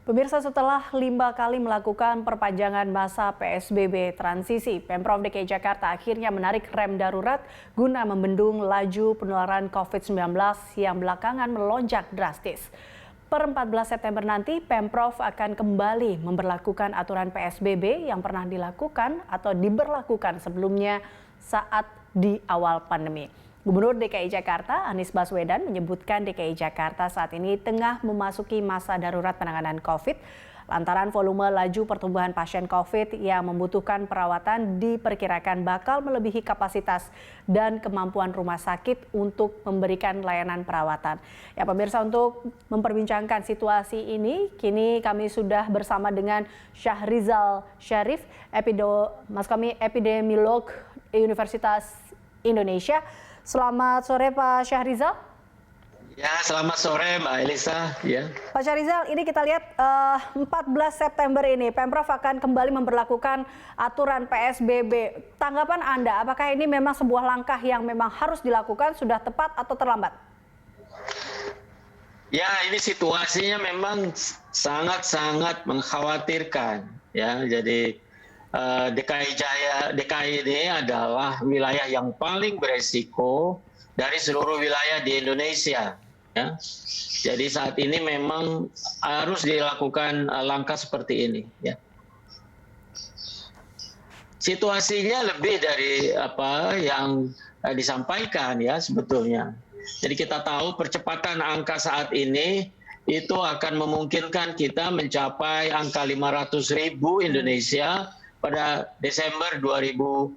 Pemirsa, setelah 5 kali melakukan perpanjangan masa PSBB transisi, Pemprov DKI Jakarta akhirnya menarik rem darurat guna membendung laju penularan COVID-19 yang belakangan melonjak drastis. Per 14 September nanti, Pemprov akan kembali memberlakukan aturan PSBB yang pernah dilakukan atau diberlakukan sebelumnya saat di awal pandemi. Gubernur DKI Jakarta Anies Baswedan menyebutkan DKI Jakarta saat ini tengah memasuki masa darurat penanganan COVID lantaran volume laju pertumbuhan pasien COVID yang membutuhkan perawatan diperkirakan bakal melebihi kapasitas dan kemampuan rumah sakit untuk memberikan layanan perawatan. Ya pemirsa, untuk memperbincangkan situasi ini, kini kami sudah bersama dengan Syahrizal Syarif, epidemiolog Universitas Indonesia. Selamat sore Pak Syahrizal. Ya, selamat sore Mbak Elisa. Ya. Pak Syahrizal, ini kita lihat 14 September ini Pemprov akan kembali memberlakukan aturan PSBB. Tanggapan Anda, apakah ini memang sebuah langkah yang memang harus dilakukan, sudah tepat atau terlambat? Ya, ini situasinya memang sangat-sangat mengkhawatirkan. Ya, jadi DKI ini adalah wilayah yang paling beresiko dari seluruh wilayah di Indonesia. Ya. Jadi saat ini memang harus dilakukan langkah seperti ini. Ya. Situasinya lebih dari apa yang disampaikan ya sebetulnya. Jadi kita tahu percepatan angka saat ini itu akan memungkinkan kita mencapai angka 500.000 Indonesia pada Desember 2020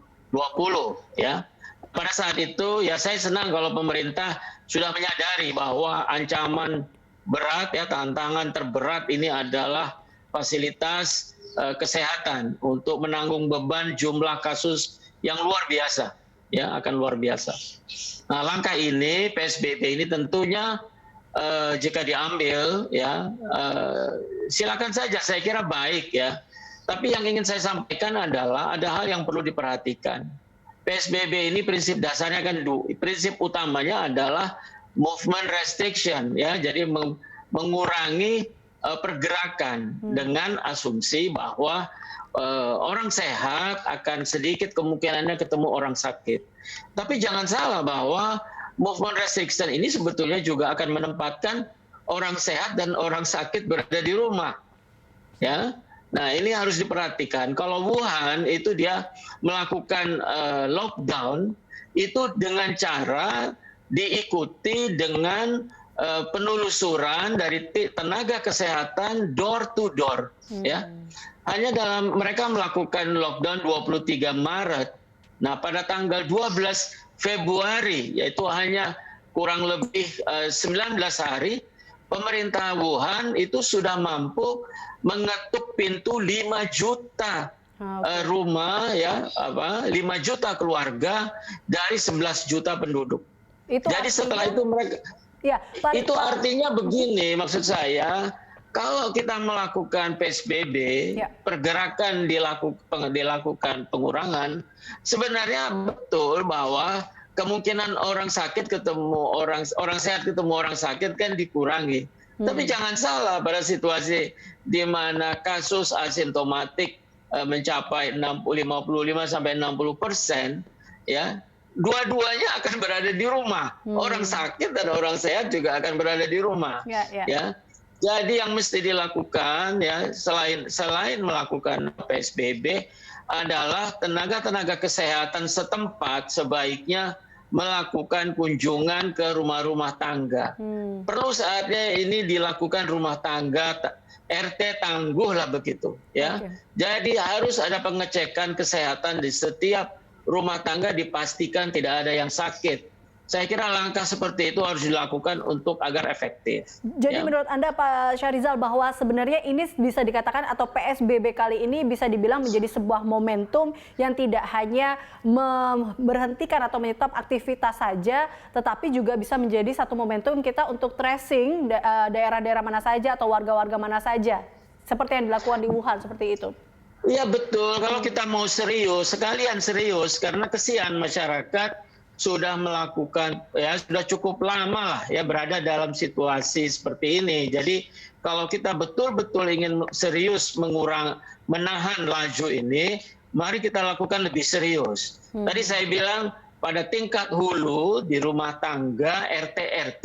ya. Pada saat itu ya saya senang kalau pemerintah sudah menyadari bahwa ancaman berat ya, tantangan terberat ini adalah fasilitas kesehatan untuk menanggung beban jumlah kasus yang luar biasa ya, akan luar biasa. Nah, langkah ini PSBB ini tentunya jika diambil ya silakan saja, saya kira baik ya. Tapi yang ingin saya sampaikan adalah ada hal yang perlu diperhatikan. PSBB ini prinsip dasarnya kan prinsip utamanya adalah movement restriction ya, jadi mengurangi pergerakan dengan asumsi bahwa orang sehat akan sedikit kemungkinannya ketemu orang sakit. Tapi jangan salah bahwa movement restriction ini sebetulnya juga akan menempatkan orang sehat dan orang sakit berada di rumah. Ya. Nah, ini harus diperhatikan. Kalau Wuhan itu dia melakukan lockdown itu dengan cara diikuti dengan penelusuran dari tenaga kesehatan door to door ya. Hanya mereka melakukan lockdown 23 Maret. Nah, pada tanggal 12 Februari yaitu hanya kurang lebih 19 hari pemerintah Wuhan itu sudah mampu mengetuk pintu 5 juta rumah ya, 5 juta keluarga dari 11 juta penduduk. Jadi setelah itu mereka itu artinya begini, maksud saya kalau kita melakukan PSBB, pergerakan dilakukan pengurangan, sebenarnya betul bahwa kemungkinan orang sakit ketemu orang sehat ketemu orang sakit kan dikurangi. Tapi jangan salah, pada situasi di mana kasus asimptomatik mencapai 55 sampai 60% ya, dua-duanya akan berada di rumah. Orang sakit dan orang sehat juga akan berada di rumah. Ya. Jadi yang mesti dilakukan ya selain melakukan PSBB adalah tenaga-tenaga kesehatan setempat sebaiknya melakukan kunjungan ke rumah-rumah tangga. Perlu saatnya ini dilakukan rumah tangga, RT tangguh lah begitu ya. Jadi harus ada pengecekan kesehatan di setiap rumah tangga, dipastikan tidak ada yang sakit. Saya kira langkah seperti itu harus dilakukan untuk agar efektif. Jadi menurut Anda Pak Syahrizal bahwa sebenarnya ini bisa dikatakan atau PSBB kali ini bisa dibilang menjadi sebuah momentum yang tidak hanya memberhentikan atau menyetop aktivitas saja, tetapi juga bisa menjadi satu momentum kita untuk tracing daerah-daerah mana saja atau warga-warga mana saja. Seperti yang dilakukan di Wuhan, seperti itu. Iya betul, kalau kita mau serius, sekalian serius, karena kesian masyarakat sudah melakukan sudah cukup lama lah ya berada dalam situasi seperti ini. Jadi kalau kita betul-betul ingin serius menahan laju ini, mari kita lakukan lebih serius. Tadi saya bilang pada tingkat hulu di rumah tangga RT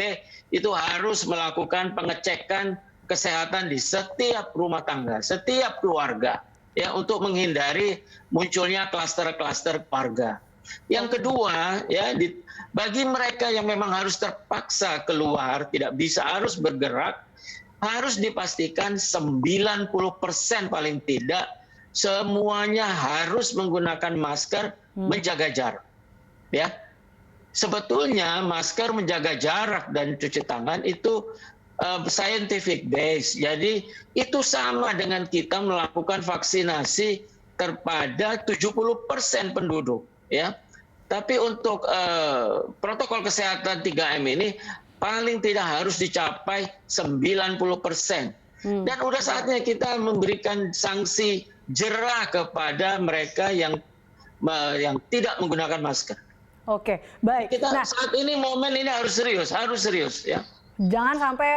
itu harus melakukan pengecekan kesehatan di setiap rumah tangga, setiap keluarga ya untuk menghindari munculnya klaster-klaster keluarga. Yang kedua, bagi mereka yang memang harus terpaksa keluar, tidak bisa harus bergerak, harus dipastikan 90% paling tidak semuanya harus menggunakan masker, menjaga jarak. Ya, sebetulnya masker, menjaga jarak dan cuci tangan itu scientific base. Jadi itu sama dengan kita melakukan vaksinasi kepada 70% penduduk. Ya, tapi untuk protokol kesehatan 3M ini paling tidak harus dicapai 90%. Dan udah saatnya kita memberikan sanksi jerah kepada mereka yang tidak menggunakan masker. Oke, baik. Kita saat ini momen ini harus serius ya. Jangan sampai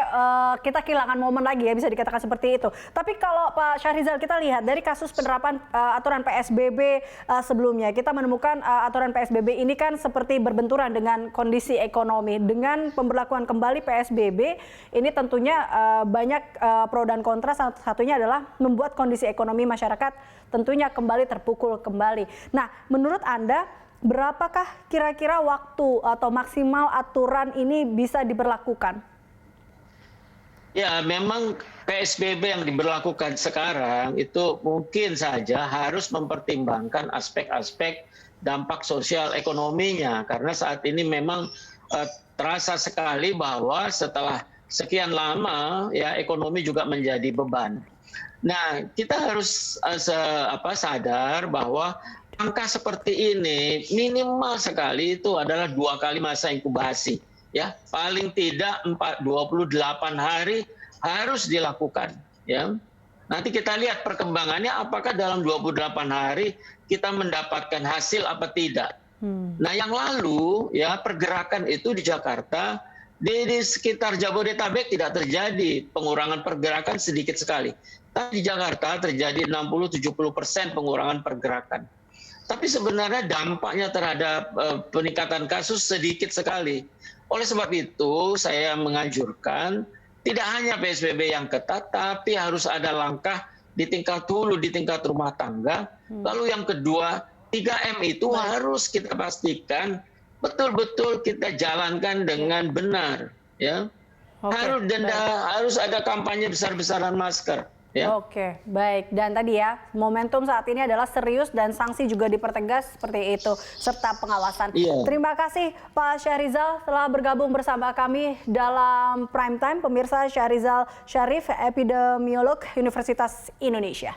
kita kehilangan momen lagi ya, bisa dikatakan seperti itu. Tapi kalau Pak Syahrizal, kita lihat dari kasus penerapan aturan PSBB sebelumnya, kita menemukan aturan PSBB ini kan seperti berbenturan dengan kondisi ekonomi. Dengan pemberlakuan kembali PSBB, ini tentunya banyak pro dan kontra, salah satunya adalah membuat kondisi ekonomi masyarakat tentunya kembali terpukul kembali. Nah, menurut Anda, berapakah kira-kira waktu atau maksimal aturan ini bisa diberlakukan? Ya, memang PSBB yang diberlakukan sekarang itu mungkin saja harus mempertimbangkan aspek-aspek dampak sosial ekonominya. Karena saat ini memang terasa sekali bahwa setelah sekian lama ya ekonomi juga menjadi beban. Nah, kita harus sadar bahwa angka seperti ini minimal sekali itu adalah 2 kali masa inkubasi, ya paling tidak 28 hari harus dilakukan, ya. Nanti kita lihat perkembangannya apakah dalam 28 hari kita mendapatkan hasil apa tidak. Nah, yang lalu ya pergerakan itu di Jakarta di sekitar Jabodetabek tidak terjadi pengurangan pergerakan, sedikit sekali. Tapi di Jakarta terjadi 60-70% pengurangan pergerakan. Tapi sebenarnya dampaknya terhadap peningkatan kasus sedikit sekali. Oleh sebab itu saya menganjurkan tidak hanya PSBB yang ketat, tapi harus ada langkah di tingkat hulu, di tingkat rumah tangga. Lalu yang kedua, 3M itu harus kita pastikan betul-betul kita jalankan dengan benar. Ya. Harus ada kampanye besar-besaran masker. Ya. Oke, baik. Dan tadi ya, momentum saat ini adalah serius dan sanksi juga dipertegas seperti itu, serta pengawasan. Terima kasih Pak Syahrizal telah bergabung bersama kami dalam Prime Time. Pemirsa, Syahrizal Syarif, epidemiolog Universitas Indonesia.